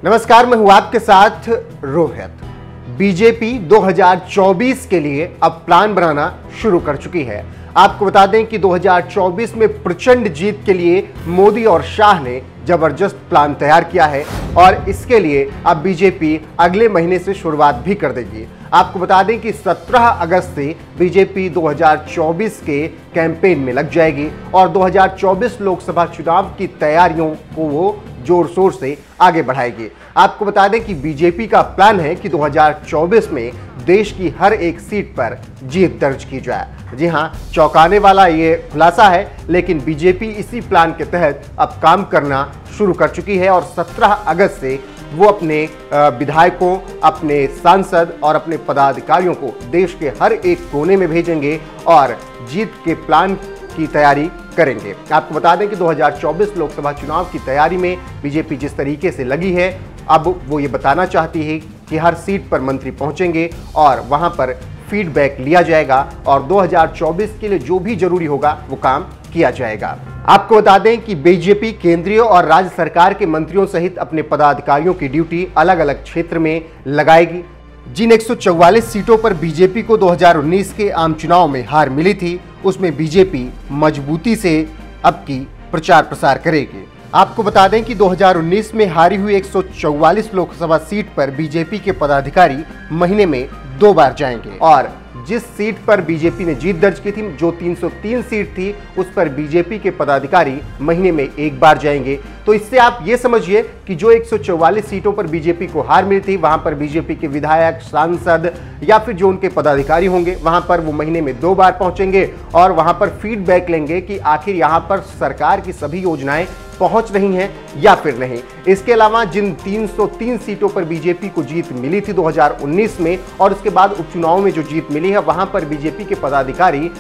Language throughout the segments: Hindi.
नमस्कार, मैं हूं आपके साथ रोहित। बीजेपी 2024 के लिए अब प्लान बनाना शुरू कर चुकी है। आपको बता दें कि 2024 में प्रचंड जीत के लिए मोदी और शाह ने जबरदस्त प्लान तैयार किया है और इसके लिए अब बीजेपी अगले महीने से शुरुआत भी कर देगी। आपको बता दें कि 17 अगस्त से बीजेपी 2024 के कैंपेन में लग जाएगी और 2024 लोकसभा चुनाव की तैयारियों को वो जोर शोर से आगे बढ़ाएगी। आपको बता दें कि बीजेपी का प्लान है कि 2024 में देश की हर एक सीट पर जीत दर्ज की जाए। जी हां, चौंकाने वाला ये खुलासा है, लेकिन बीजेपी इसी प्लान के तहत अब काम करना शुरू कर चुकी है और 17 अगस्त से वो अपने विधायकों, अपने सांसद और अपने पदाधिकारियों को देश के हर एक कोने में भेजेंगे और जीत के प्लान की तैयारी करेंगे। आपको बता दें कि 2024 लोकसभा चुनाव की तैयारी में बीजेपी जिस तरीके से लगी है, अब वो ये बताना चाहती है कि हर सीट पर मंत्री पहुंचेंगे और वहां पर फीडबैक लिया जाएगा और 2024 के लिए जो भी जरूरी होगा वो काम किया जाएगा। आपको बता दें कि बीजेपी केंद्रीय और राज्य सरकार के मंत्रियों सहित अपने पदाधिकारियों की ड्यूटी अलग अलग क्षेत्र में लगाएगी। जिन 144 सीटों पर बीजेपी को 2019 के आम चुनाव में हार मिली थी, उसमें बीजेपी मजबूती से अब की प्रचार प्रसार करेगी। आपको बता दें कि 2019 में हारी हुई 144 लोकसभा सीट पर बीजेपी के पदाधिकारी महीने में 2 बार जाएंगे और जिस सीट पर बीजेपी ने जीत दर्ज की थी, जो 303 सीट थी, उस पर बीजेपी के पदाधिकारी महीने में 1 बार जाएंगे। तो इससे आप ये समझिए कि जो 144 सीटों पर बीजेपी को हार मिली थी, वहां पर बीजेपी के विधायक, सांसद या फिर जो उनके पदाधिकारी होंगे, वहां पर वो महीने में 2 बार पहुंचेंगे और वहां पर फीडबैक लेंगे कि आखिर यहां पर सरकार की सभी योजनाएं पहुंच रही हैं या फिर नहीं। इसके अलावा जिन 303 सीटों पर बीजेपी को जीत मिली थी 2019 में और उसके बाद उपचुनाव में जो जीत मिली है, वहां पर बीजेपी के पदाधिकारी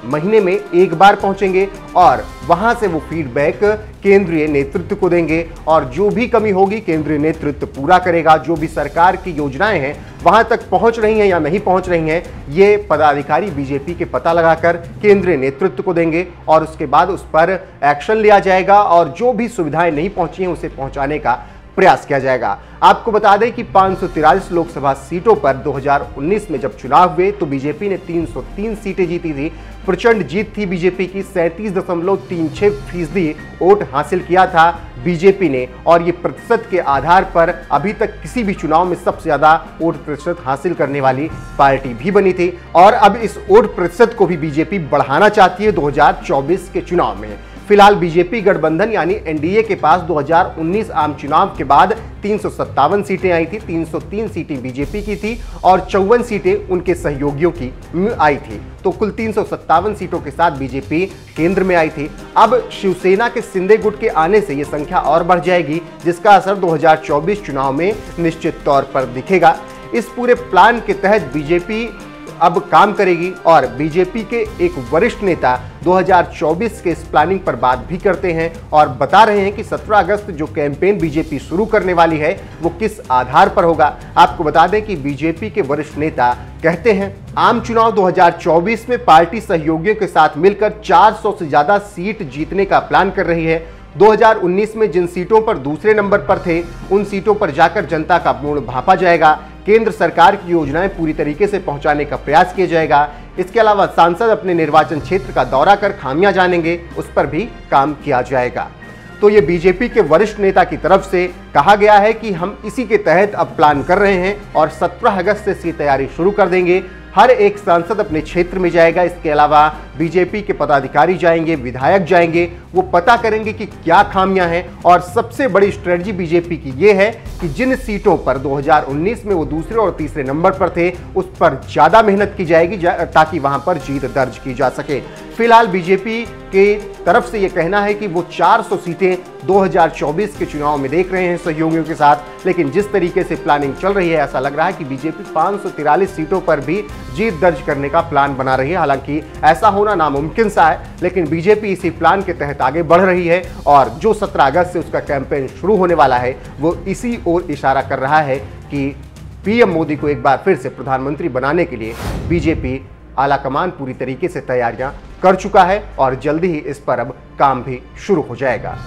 महीने में 1 बार पहुंचेंगे और वहां से वो फीडबैक केंद्रीय नेतृत्व को देंगे और जो भी कमी होगी केंद्रीय नेतृत्व पूरा करेगा। जो भी सरकार की योजनाएं हैं वहां तक पहुंच रही हैं या नहीं पहुंच रही हैं, ये पदाधिकारी बीजेपी के पता लगाकर केंद्रीय नेतृत्व को देंगे और उसके बाद उस पर एक्शन लिया जाएगा और जो भी सुविधाएं नहीं पहुंची हैं उसे पहुंचाने का प्रयास किया जाएगा। आपको बता दें कि 543 लोकसभा सीटों पर 2019 में जब चुनाव हुए तो बीजेपी ने 303 सीटें जीती थी। प्रचंड जीत थी बीजेपी की, 37.36% वोट हासिल किया था बीजेपी ने और ये प्रतिशत के आधार पर अभी तक किसी भी चुनाव में सबसे ज्यादा वोट प्रतिशत हासिल करने वाली पार्टी भी बनी थी और अब इस वोट प्रतिशत को भी बीजेपी बढ़ाना चाहती है 2024 के चुनाव में। फिलहाल बीजेपी गठबंधन यानी एनडीए के पास 2019 आम चुनाव के बाद 357 सीटें आई थी। 303 सीटें बीजेपी की थी और 54 सीटें उनके सहयोगियों की आई थी। तो कुल 357 सीटों के साथ बीजेपी केंद्र में आई थी। अब शिवसेना के शिंदे गुट के आने से यह संख्या और बढ़ जाएगी, जिसका असर 2024 चुनाव में निश्चित तौर पर दिखेगा। इस पूरे प्लान के तहत बीजेपी अब काम करेगी और बीजेपी के एक वरिष्ठ नेता 2024 के इस प्लानिंग पर बात भी करते हैं और बता रहे हैं कि 17 अगस्त जो कैंपेन बीजेपी शुरू करने वाली है वो किस आधार पर होगा। आपको बता दें कि बीजेपी के वरिष्ठ नेता कहते हैं, आम चुनाव 2024 में पार्टी सहयोगियों के साथ मिलकर 400 से ज्यादा सीट जीतने का प्लान कर रही है। 2019 में जिन सीटों पर दूसरे नंबर पर थे, उन सीटों पर जाकर जनता का मूड भांपा जाएगा। केंद्र सरकार की योजनाएं पूरी तरीके से पहुंचाने का प्रयास किया जाएगा। इसके अलावा सांसद अपने निर्वाचन क्षेत्र का दौरा कर खामियां जानेंगे, उस पर भी काम किया जाएगा। तो ये बीजेपी के वरिष्ठ नेता की तरफ से कहा गया है कि हम इसी के तहत अब प्लान कर रहे हैं और 17 अगस्त से इसकी तैयारी शुरू कर देंगे। हर एक सांसद अपने क्षेत्र में जाएगा। इसके अलावा बीजेपी के पदाधिकारी जाएंगे, विधायक जाएंगे, वो पता करेंगे कि क्या खामियां हैं और सबसे बड़ी स्ट्रेटजी बीजेपी की ये है कि जिन सीटों पर 2019 में वो दूसरे और तीसरे नंबर पर थे, उस पर ज्यादा मेहनत की जाएगी ताकि वहां पर जीत दर्ज की जा सके। फिलहाल बीजेपी के तरफ से ये कहना है कि वो 400 सीटें 2024 के चुनाव में देख रहे हैं सहयोगियों के साथ, लेकिन जिस तरीके से प्लानिंग चल रही है ऐसा लग रहा है कि बीजेपी 543 सीटों पर भी जीत दर्ज करने का प्लान बना रही है। हालांकि ऐसा होना नामुमकिन सा है, लेकिन बीजेपी इसी प्लान के तहत आगे बढ़ रही है और जो 17 अगस्त से उसका कैंपेन शुरू होने वाला है वो इसी ओर इशारा कर रहा है कि पीएम मोदी को एक बार फिर से प्रधानमंत्री बनाने के लिए बीजेपी आलाकमान पूरी तरीके से तैयारियां कर चुका है और जल्दी ही इस पर अब काम भी शुरू हो जाएगा।